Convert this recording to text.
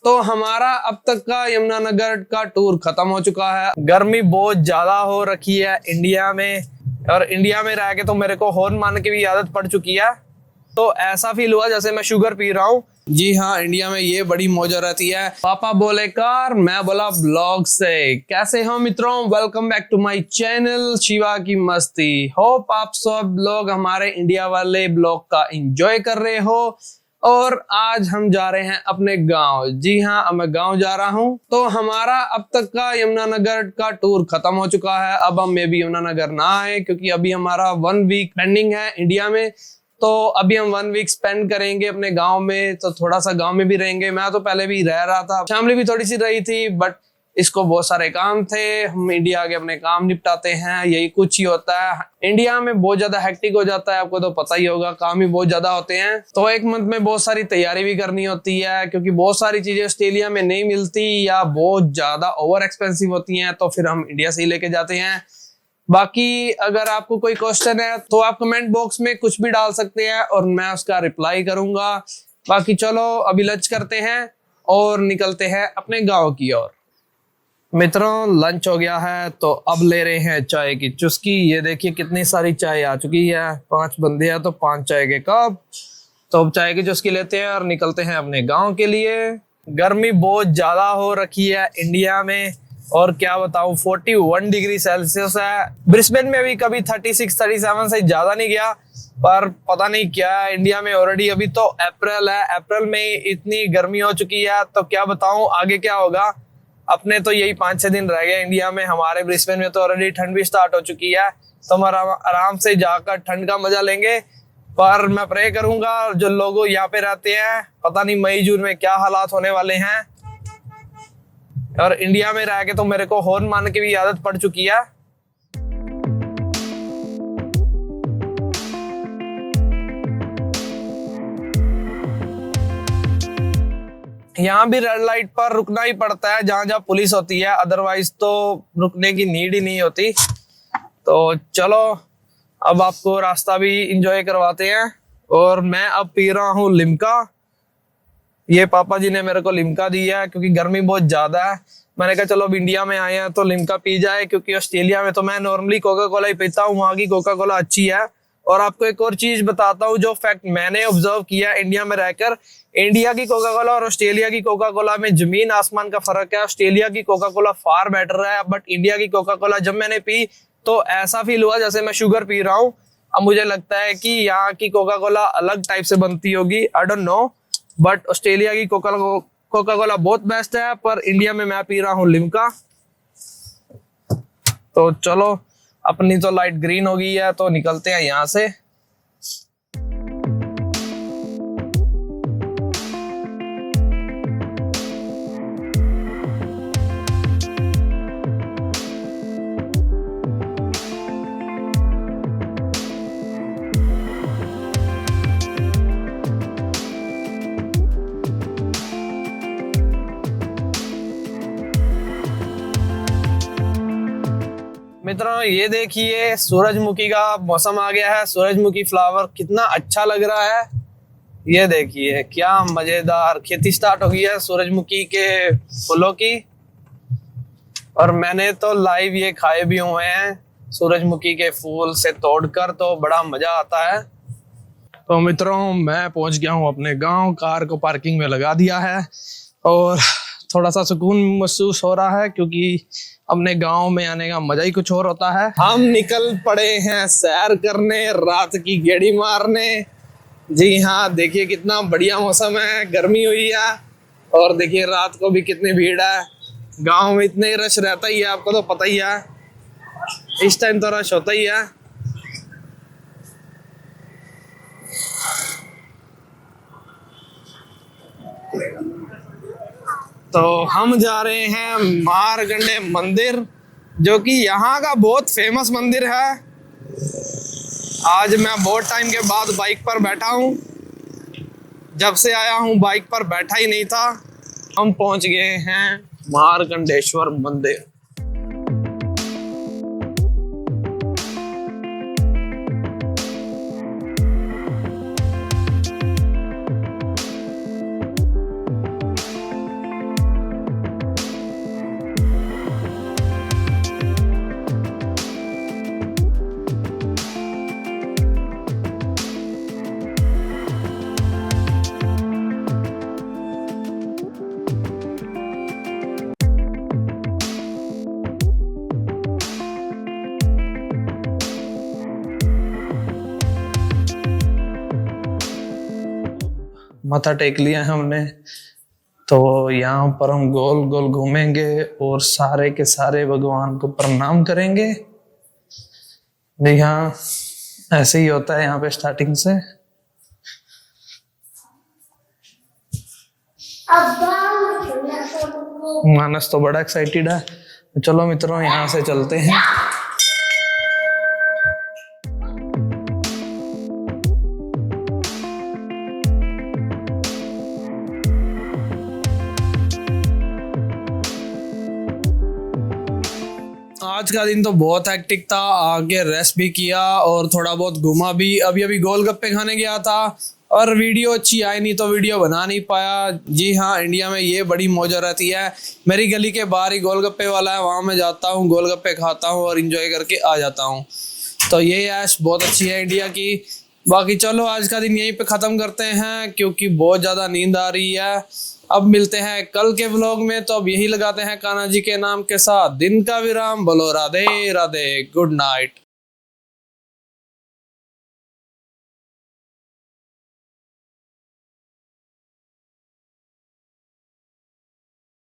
तो हमारा अब तक का यमुनानगर का टूर खत्म हो चुका है। गर्मी बहुत ज्यादा हो रखी है इंडिया में, और इंडिया में रह के तो मेरे को हॉर्न मारने की भी आदत पड़ चुकी है। तो ऐसा फील हुआ जैसे मैं शुगर पी रहा हूँ। जी हाँ, इंडिया में ये बड़ी मौज रहती है। पापा बोले कार, मैं बोला ब्लॉग से। कैसे हो मित्रों, welcome back to my channel Shiva की मस्ती। होप आप सब लोग हमारे इंडिया वाले ब्लॉग का एंजॉय कर रहे हो। और आज हम जा रहे हैं अपने गांव। जी हाँ, अब मैं गांव जा रहा हूं। तो हमारा अब तक का यमुनानगर का टूर खत्म हो चुका है। अब हम मे भी यमुनानगर ना आए, क्योंकि अभी हमारा 1 वीक पेंडिंग है इंडिया में। तो अभी हम 1 वीक स्पेंड करेंगे अपने गांव में, तो थोड़ा सा गांव में भी रहेंगे। मैं तो पहले भी रह रहा था, फैमिली भी थोड़ी सी रही थी, बट इसको बहुत सारे काम थे। हम इंडिया आके अपने काम निपटाते हैं, यही कुछ ही होता है। इंडिया में बहुत ज्यादा हेक्टिक हो जाता है, आपको तो पता ही होगा, काम ही बहुत ज्यादा होते हैं। तो एक मंथ में बहुत सारी तैयारी भी करनी होती है, क्योंकि बहुत सारी चीजें ऑस्ट्रेलिया में नहीं मिलती या बहुत ज्यादा ओवर एक्सपेंसिव होती हैं, तो फिर हम इंडिया से ही लेके जाते हैं। बाकी अगर आपको कोई क्वेश्चन है तो आप कमेंट बॉक्स में कुछ भी डाल सकते हैं और मैं उसका रिप्लाई करूंगा। बाकी चलो अभी लंच करते हैं और निकलते हैं अपने गांव की ओर। मित्रों, लंच हो गया है, तो अब ले रहे हैं चाय की चुस्की। ये देखिए कितनी सारी चाय आ चुकी है। 5 बंदे हैं तो 5 चाय के कप। तो अब चाय की चुस्की लेते हैं और निकलते हैं अपने गांव के लिए। गर्मी बहुत ज्यादा हो रखी है इंडिया में, और क्या बताऊं, 41 डिग्री सेल्सियस है। ब्रिस्बेन में भी कभी 36-37 से ज्यादा नहीं गया, पर पता नहीं क्या है इंडिया में। ऑलरेडी अभी तो अप्रैल है, अप्रैल में इतनी गर्मी हो चुकी है, तो क्या बताऊं आगे क्या होगा। अपने तो यही 5-6 दिन रह गए इंडिया में। हमारे ब्रिस्बेन में तो ऑलरेडी ठंड भी स्टार्ट हो चुकी है, तो हम आराम से जाकर ठंड का मजा लेंगे। पर मैं प्रे करूंगा जो लोग यहाँ पे रहते हैं, पता नहीं मई जून में क्या हालात होने वाले हैं। और इंडिया में रह के तो मेरे को हॉर्न मारने की भी आदत पड़ चुकी है। यहाँ भी रेड लाइट पर रुकना ही पड़ता है जहां जहां पुलिस होती है, अदरवाइज तो रुकने की नीड ही नहीं होती। तो चलो अब आपको रास्ता भी इंजॉय करवाते हैं। और मैं अब पी रहा हूँ लिम्का। ये पापा जी ने मेरे को लिम्का दी है, क्योंकि गर्मी बहुत ज्यादा है। मैंने कहा चलो अब इंडिया में आए हैं तो लिम्का पी जाए, क्योंकि ऑस्ट्रेलिया में तो मैं नॉर्मली कोका कोला ही पीता हूँ। वहां की कोका कोला अच्छी है। और आपको एक और चीज बताता हूँ, जो फैक्ट मैंने ऑब्जर्व किया इंडिया में रहकर। इंडिया की कोका कोला और ऑस्ट्रेलिया की कोका कोला में जमीन आसमान का फर्क है। ऑस्ट्रेलिया की कोका कोला फार बेटर है, बट इंडिया की कोका कोला जब मैंने पी तो ऐसा फील हुआ जैसे मैं शुगर पी रहा हूँ। अब मुझे लगता है कि यहाँ की कोका कोला अलग टाइप से बनती होगी, I don't know. But Australia की कोका कोला बहुत बेस्ट है, पर इंडिया में मैं पी रहा हूँ लिम्का। तो चलो, अपनी तो लाइट ग्रीन हो गई है, तो निकलते हैं यहाँ से। मित्रों, ये देखिए सूरजमुखी का मौसम आ गया है। सूरजमुखी फ्लावर कितना अच्छा लग रहा है। ये देखिए क्या मजेदार खेती स्टार्ट हो गई है सूरजमुखी के फूलों की। और मैंने तो लाइव ये खाए भी हुए हैं सूरजमुखी के फूल से तोड़कर, तो बड़ा मजा आता है। तो मित्रों, मैं पहुंच गया हूं अपने गांव। कार को पार्किंग में लगा दिया है और थोड़ा सा सुकून महसूस हो रहा है, क्योंकि अपने गांव में आने का मजा ही कुछ और होता है। हम निकल पड़े हैं सैर करने, रात की गेड़ी मारने। जी हाँ, देखिए कितना बढ़िया मौसम है, गर्मी हुई है। और देखिए रात को भी कितनी भीड़ है। गांव में इतने रश रहता ही है, आपको तो पता ही है। इस टाइम तो रश होता ही है। तो हम जा रहे हैं मारकंडे मंदिर, जो कि यहाँ का बहुत फेमस मंदिर है। आज मैं बहुत टाइम के बाद बाइक पर बैठा हूँ। जब से आया हूँ बाइक पर बैठा ही नहीं था। हम पहुँच गए हैं मारकंडेश्वर मंदिर। माथा टेक लिया है हमने। तो यहाँ पर हम गोल गोल घूमेंगे और सारे के सारे भगवान को प्रणाम करेंगे। जी हाँ, ऐसे ही होता है यहाँ पे स्टार्टिंग से। मानस तो बड़ा एक्साइटेड है। चलो मित्रों, यहाँ से चलते हैं। आज का दिन तो बहुत हेक्टिक था। आगे रेस्ट भी किया और थोड़ा बहुत घूमा भी। अभी अभी गोलगप्पे खाने गया था और वीडियो अच्छी आई नहीं तो वीडियो बना नहीं पाया। जी हाँ, इंडिया में ये बड़ी मौज रहती है। मेरी गली के बाहर ही गोलगप्पे वाला है, वहाँ मैं जाता हूँ, गोलगप्पे खाता हूँ और इंजॉय करके आ जाता हूँ। तो ये ऐश बहुत अच्छी है इंडिया की। बाकी चलो आज का दिन यहीं पे ख़त्म करते हैं क्योंकि बहुत ज़्यादा नींद आ रही है। अब मिलते हैं कल के व्लॉग में। तो अब यही लगाते हैं कान्हा जी के नाम के साथ दिन का विराम। बोलो राधे राधे, गुड नाइट।